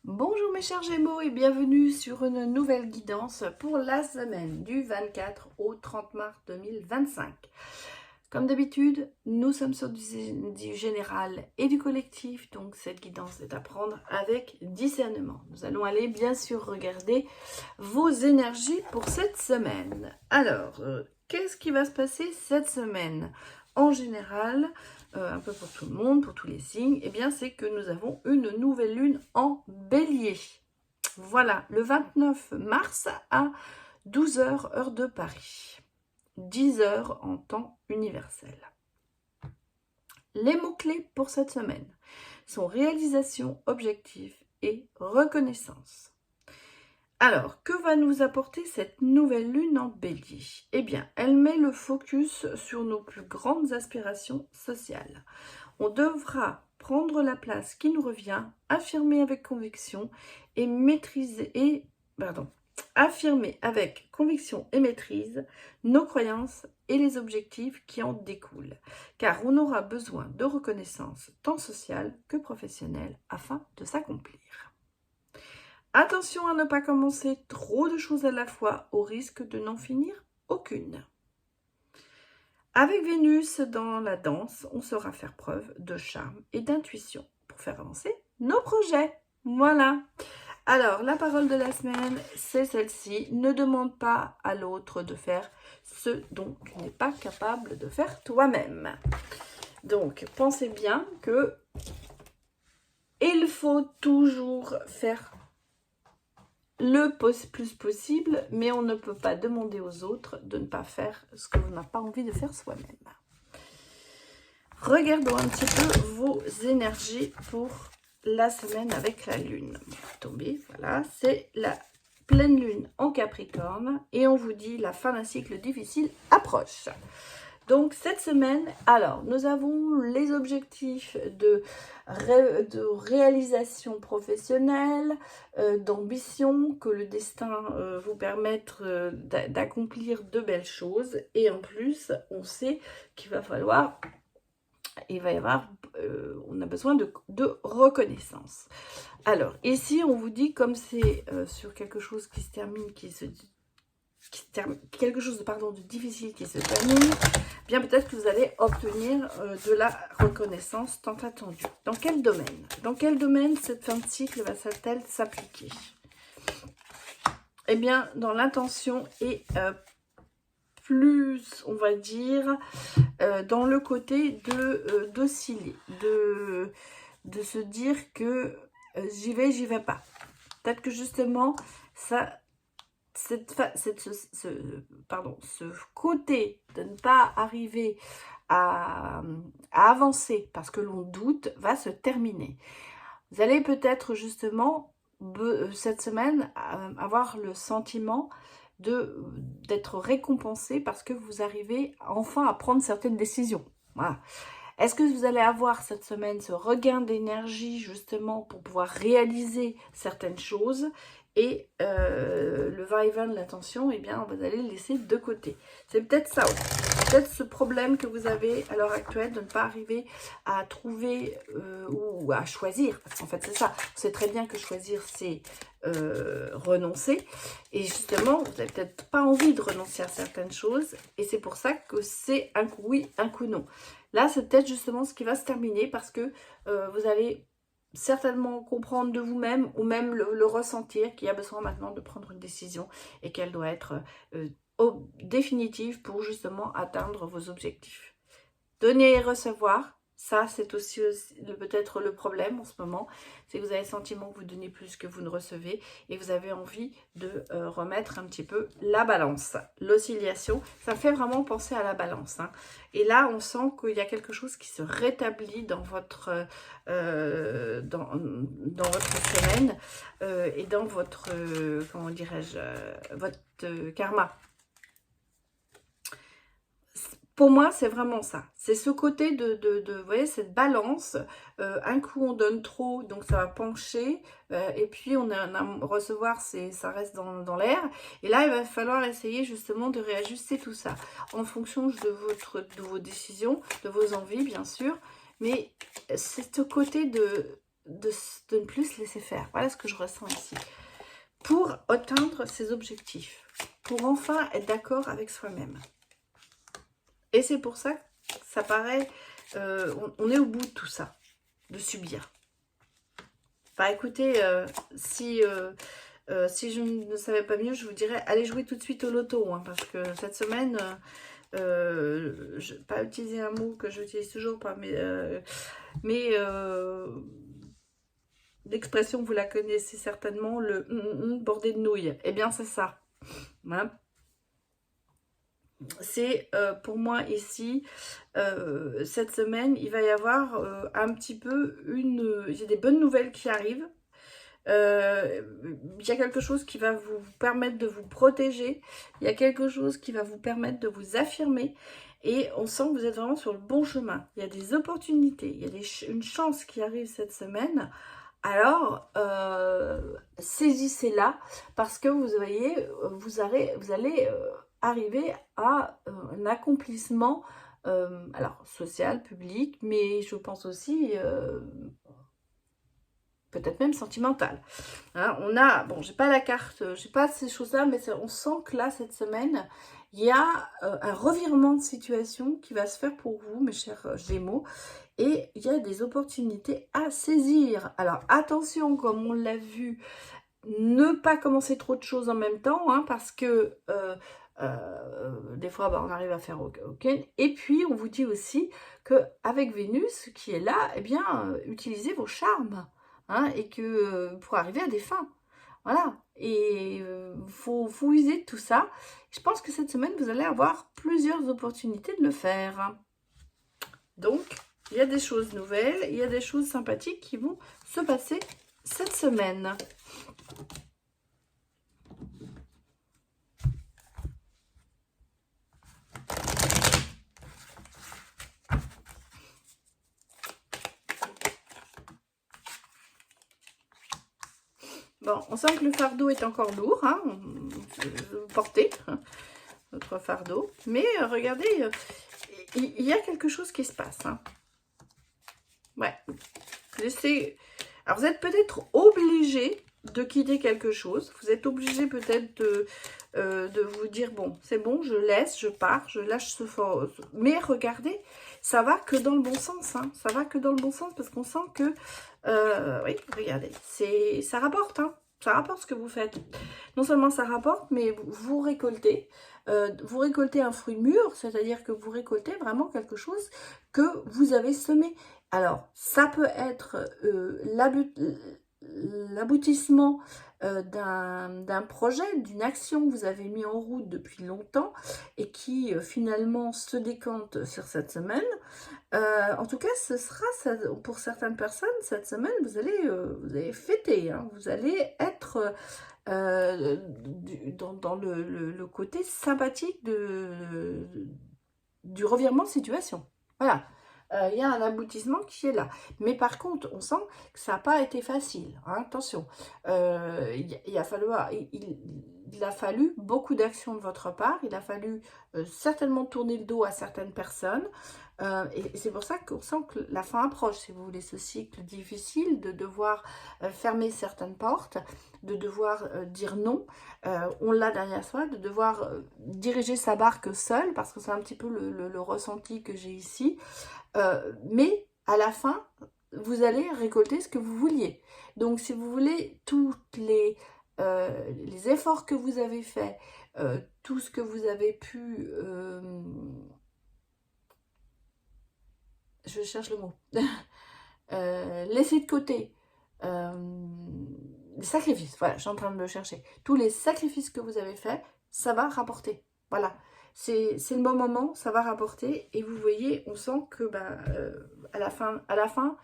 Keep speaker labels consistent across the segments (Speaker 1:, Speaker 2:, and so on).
Speaker 1: Bonjour mes chers Gémeaux et bienvenue sur une nouvelle guidance pour la semaine du 24 au 30 mars 2025. Comme d'habitude, nous sommes sur du général et du collectif, donc cette guidance est à prendre avec discernement. Nous allons aller bien sûr regarder vos énergies pour cette semaine. Alors, qu'est-ce qui va se passer cette semaine en général, un peu pour tout le monde, pour tous les signes? Eh bien, c'est que nous avons une nouvelle lune en bélier. Voilà, le 29 mars à 12h, heure de Paris. 10h en temps universel. Les mots-clés pour cette semaine sont réalisation, objectif et reconnaissance. Alors, que va nous apporter cette nouvelle lune en bélier? Eh bien, elle met le focus sur nos plus grandes aspirations sociales. On devra prendre la place qui nous revient, affirmer avec conviction et affirmer avec conviction et maîtrise nos croyances et les objectifs qui en découlent, car on aura besoin de reconnaissance tant sociale que professionnelle afin de s'accomplir. Attention à ne pas commencer trop de choses à la fois au risque de n'en finir aucune. Avec Vénus dans la danse, on saura faire preuve de charme et d'intuition pour faire avancer nos projets. Voilà. Alors, la parole de la semaine, c'est celle-ci. Ne demande pas à l'autre de faire ce dont tu n'es pas capable de faire toi-même. Donc, pensez bien que il faut toujours faire le plus possible, mais on ne peut pas demander aux autres de ne pas faire ce que l'on n'a pas envie de faire soi-même. Regardons un petit peu vos énergies pour la semaine avec la lune. Tomber, voilà, c'est la pleine lune en Capricorne et on vous dit la fin d'un cycle difficile approche. Donc cette semaine, alors nous avons les objectifs de réalisation professionnelle, d'ambition, que le destin vous permette d'accomplir de belles choses. Et en plus, on sait qu'il va falloir, on a besoin de reconnaissance. Alors ici, on vous dit, comme c'est sur quelque chose qui se termine, quelque chose de difficile qui se termine, bien peut-être que vous allez obtenir de la reconnaissance tant attendue. Dans quel domaine? Dans quel domaine cette fin de cycle va-t-elle s'appliquer? Eh bien, dans l'intention et plus, on va dire, dans le côté d'osciller, de se dire que j'y vais pas. Peut-être que justement, ça... ce côté de ne pas arriver à avancer parce que l'on doute va se terminer. Vous allez peut-être justement cette semaine avoir le sentiment d'être récompensé parce que vous arrivez enfin à prendre certaines décisions. Voilà. Est-ce que vous allez avoir cette semaine ce regain d'énergie justement pour pouvoir réaliser certaines choses? Et le va-et-vient de l'attention, eh bien, vous allez le laisser de côté. C'est peut-être ça aussi. Peut-être ce problème que vous avez à l'heure actuelle de ne pas arriver à trouver ou à choisir. Parce qu'en fait, c'est ça. Vous savez très bien que choisir, c'est renoncer. Et justement, vous n'avez peut-être pas envie de renoncer à certaines choses. Et c'est pour ça que c'est un coup oui, un coup non. Là, c'est peut-être justement ce qui va se terminer parce que vous allez certainement comprendre de vous-même ou même le ressentir qu'il y a besoin maintenant de prendre une décision et qu'elle doit être définitive pour justement atteindre vos objectifs. Donner et recevoir, ça c'est aussi peut-être le problème en ce moment, c'est que vous avez le sentiment que vous donnez plus que vous ne recevez et vous avez envie de remettre un petit peu la balance. L'oscillation, ça fait vraiment penser à la balance, hein. Et là, on sent qu'il y a quelque chose qui se rétablit dans votre, dans votre semaine et dans votre, comment dirais-je, votre karma. Pour moi, c'est vraiment ça. C'est ce côté vous voyez, cette balance. Un coup, on donne trop, donc ça va pencher. Et puis, on a recevoir, ça reste dans l'air. Et là, il va falloir essayer justement de réajuster tout ça en fonction de vos décisions, de vos envies, bien sûr. Mais c'est ce côté de ne plus se laisser faire. Voilà ce que je ressens ici. Pour atteindre ses objectifs. Pour enfin être d'accord avec soi-même. Et c'est pour ça que ça paraît... on est au bout de tout ça. De subir. Enfin, écoutez, si je ne savais pas mieux, je vous dirais, allez jouer tout de suite au loto. Hein, parce que cette semaine... je vais pas utiliser un mot que j'utilise toujours pas, mais l'expression, vous la connaissez certainement, le bordé de nouilles. Eh bien, c'est ça. Hein. C'est pour moi ici, cette semaine, il va y avoir un petit peu j'ai des bonnes nouvelles qui arrivent. Il y a quelque chose qui va vous permettre de vous protéger. Il y a quelque chose qui va vous permettre de vous affirmer. Et on sent que vous êtes vraiment sur le bon chemin. Il y a des opportunités. Il y a une chance qui arrive cette semaine. Alors, saisissez-la parce que vous voyez, vous allez arriver à un accomplissement alors social, public, mais je pense aussi... peut-être même sentimentale. Hein, on a, bon, j'ai pas la carte, j'ai pas ces choses-là, mais on sent que là, cette semaine, il y a un revirement de situation qui va se faire pour vous, mes chers Gémeaux, et il y a des opportunités à saisir. Alors, attention, comme on l'a vu, ne pas commencer trop de choses en même temps, hein, parce que des fois, bah, on arrive à faire OK. Et puis, on vous dit aussi qu'avec Vénus, qui est là, eh bien, utilisez vos charmes. Hein, et que pour arriver à des fins. Voilà. Et faut user de tout ça. Je pense que cette semaine, vous allez avoir plusieurs opportunités de le faire. Donc, il y a des choses nouvelles, il y a des choses sympathiques qui vont se passer cette semaine. Bon, on sent que le fardeau est encore lourd, hein, vous portez votre fardeau. Mais regardez, il y a quelque chose qui se passe. Hein. Ouais. Alors, vous êtes peut-être obligé de quitter quelque chose. Vous êtes obligé peut-être de vous dire, bon, c'est bon, je laisse, je pars, je lâche ce fort. Mais regardez, ça va que dans le bon sens. Hein. Ça va que dans le bon sens parce qu'on sent que... oui, regardez, ça rapporte. Hein. Ça rapporte ce que vous faites. Non seulement ça rapporte, mais vous récoltez. Vous récoltez un fruit mûr, c'est-à-dire que vous récoltez vraiment quelque chose que vous avez semé. Alors, ça peut être l'aboutissement d'un projet, d'une action que vous avez mis en route depuis longtemps et qui finalement se décante sur cette semaine. En tout cas, ce sera ça, pour certaines personnes, cette semaine, vous allez fêter, hein, vous allez être dans le côté sympathique du revirement de situation. Voilà. Il y a un aboutissement qui est là. Mais par contre, on sent que ça n'a pas été facile. Hein, attention, il a fallu beaucoup d'actions de votre part. Il a fallu certainement tourner le dos à certaines personnes. Et c'est pour ça qu'on sent que la fin approche, si vous voulez, ce cycle difficile de devoir fermer certaines portes, de devoir dire non. On l'a derrière soi, de devoir diriger sa barque seul, parce que c'est un petit peu le ressenti que j'ai ici. Mais à la fin, vous allez récolter ce que vous vouliez. Donc, si vous voulez, tous les efforts que vous avez faits, tout ce que vous avez pu... je cherche le mot. Laisser de côté. Les sacrifices, voilà, je suis en train de le chercher. Tous les sacrifices que vous avez faits, ça va rapporter. Voilà. C'est le bon moment, ça va rapporter. Et vous voyez, on sent que bah, à la fin,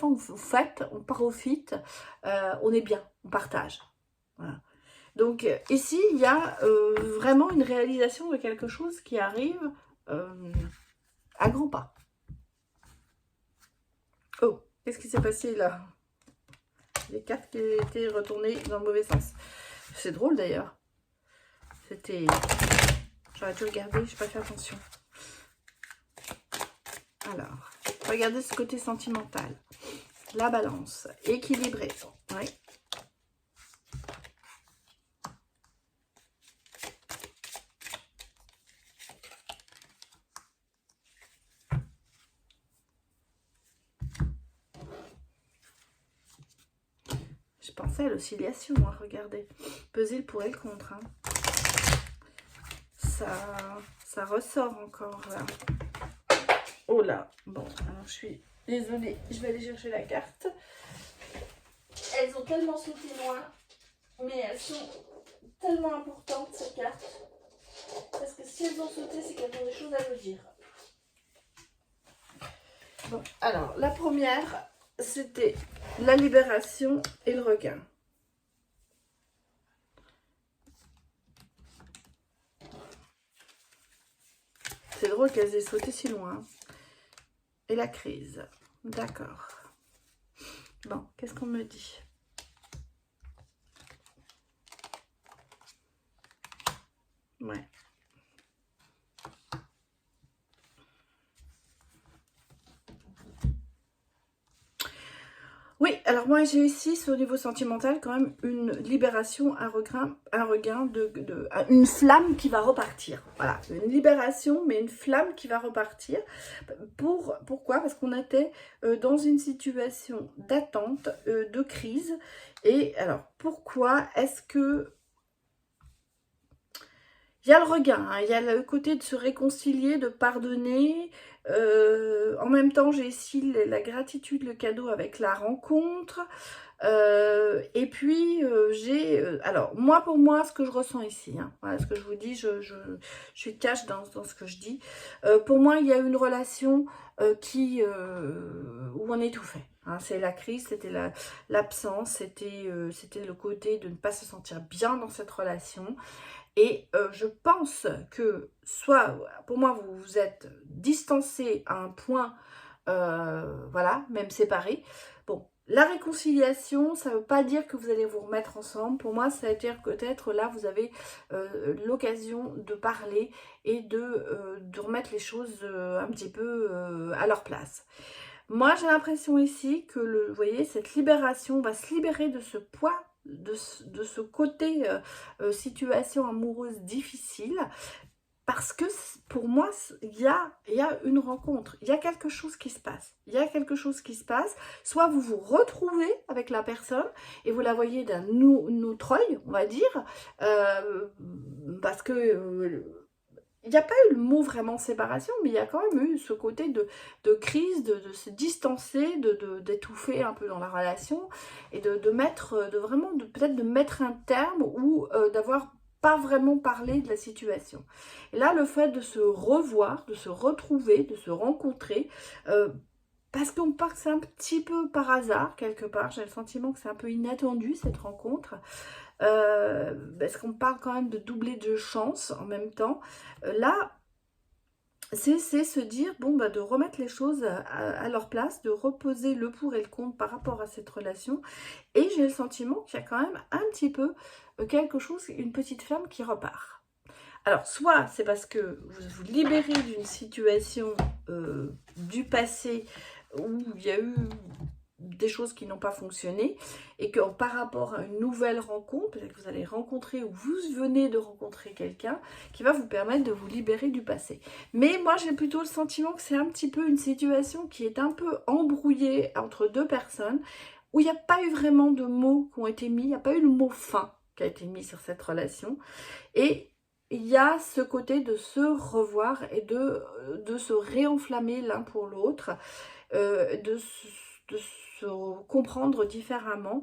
Speaker 1: vous faites, on profite, on est bien, on partage. Voilà. Donc ici, il y a vraiment une réalisation de quelque chose qui arrive à grands pas. Oh, qu'est-ce qui s'est passé là? Les cartes qui étaient retournées dans le mauvais sens. C'est drôle d'ailleurs. C'était... J'aurais dû regarder, je n'ai pas fait attention. Alors, regardez ce côté sentimental. la balance, équilibré. Oui. Je pensais à l'oscillation, hein, regardez. Peser le pour et le contre. Hein. Ça ressort encore là. Oh là, bon, alors je suis désolée, je vais aller chercher la carte. Elles ont tellement sauté loin, mais elles sont tellement importantes ces cartes. Parce que si elles ont sauté, c'est qu'elles ont des choses à nous dire. Bon, alors la première, c'était la libération et le regain. C'est drôle qu'elles aient sauté si loin. Et la crise. D'accord. Bon, qu'est-ce qu'on me dit? Ouais. Oui, alors moi j'ai ici, au niveau sentimental, quand même une libération, un regain une flamme qui va repartir. Voilà, une libération, mais une flamme qui va repartir. Pourquoi? Parce qu'on était dans une situation d'attente, de crise. Et alors, pourquoi est-ce que... Il y a le regain, hein, il y a le côté de se réconcilier, de pardonner. En même temps, j'ai ici la gratitude, le cadeau avec la rencontre. Et puis, alors, moi, pour moi, ce que je ressens ici, hein, voilà ce que je vous dis, je suis cash dans ce que je dis. Pour moi, il y a une relation où on étouffait. Hein, c'est la crise, c'était l'absence, c'était le côté de ne pas se sentir bien dans cette relation. Et je pense que soit, pour moi, vous vous êtes distancé à un point, voilà, même séparé. Bon, la réconciliation, ça ne veut pas dire que vous allez vous remettre ensemble. Pour moi, ça veut dire que peut-être là, vous avez l'occasion de parler et de remettre les choses un petit peu à leur place. Moi, j'ai l'impression ici que, vous voyez, cette libération va se libérer de ce poids, de ce côté situation amoureuse difficile, parce que pour moi, il y a une rencontre, il y a quelque chose qui se passe. Il y a quelque chose qui se passe. Soit vous vous retrouvez avec la personne et vous la voyez d'un autre œil, on va dire, parce que... il n'y a pas eu le mot vraiment séparation, mais il y a quand même eu ce côté de crise, de se distancer, d'étouffer un peu dans la relation et de mettre, peut-être de mettre un terme ou d'avoir pas vraiment parlé de la situation. Et là, le fait de se revoir, de se retrouver, de se rencontrer, parce qu'on part que c'est un petit peu par hasard quelque part, j'ai le sentiment que c'est un peu inattendu cette rencontre, parce qu'on parle quand même de doubler de chance en même temps. Là, c'est se dire, bon, bah, de remettre les choses à leur place, de reposer le pour et le contre par rapport à cette relation. Et j'ai le sentiment qu'il y a quand même un petit peu quelque chose, une petite flamme qui repart. Alors, soit c'est parce que vous vous libérez d'une situation du passé où il y a eu des choses qui n'ont pas fonctionné et que par rapport à une nouvelle rencontre, peut-être que vous allez rencontrer ou vous venez de rencontrer quelqu'un qui va vous permettre de vous libérer du passé. Mais moi, j'ai plutôt le sentiment que c'est un petit peu une situation qui est un peu embrouillée entre deux personnes où il n'y a pas eu vraiment de mots qui ont été mis, il n'y a pas eu le mot fin qui a été mis sur cette relation. Et il y a ce côté de se revoir et de se réenflammer l'un pour l'autre, de se comprendre différemment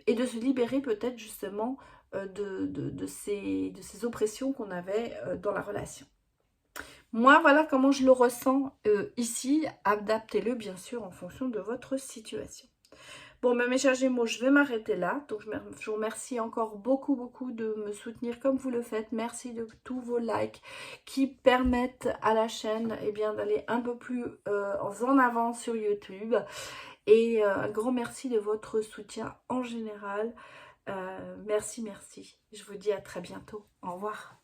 Speaker 1: et de se libérer peut-être justement de ces oppressions qu'on avait dans la relation. Moi, voilà comment je le ressens ici. Adaptez-le bien sûr en fonction de votre situation. Bon, mes chers Gémeaux, je vais m'arrêter là. Donc, je vous remercie encore beaucoup, beaucoup de me soutenir comme vous le faites. Merci de tous vos likes qui permettent à la chaîne d'aller un peu plus en avant sur YouTube. Et un grand merci de votre soutien en général. Merci, merci. Je vous dis à très bientôt. Au revoir.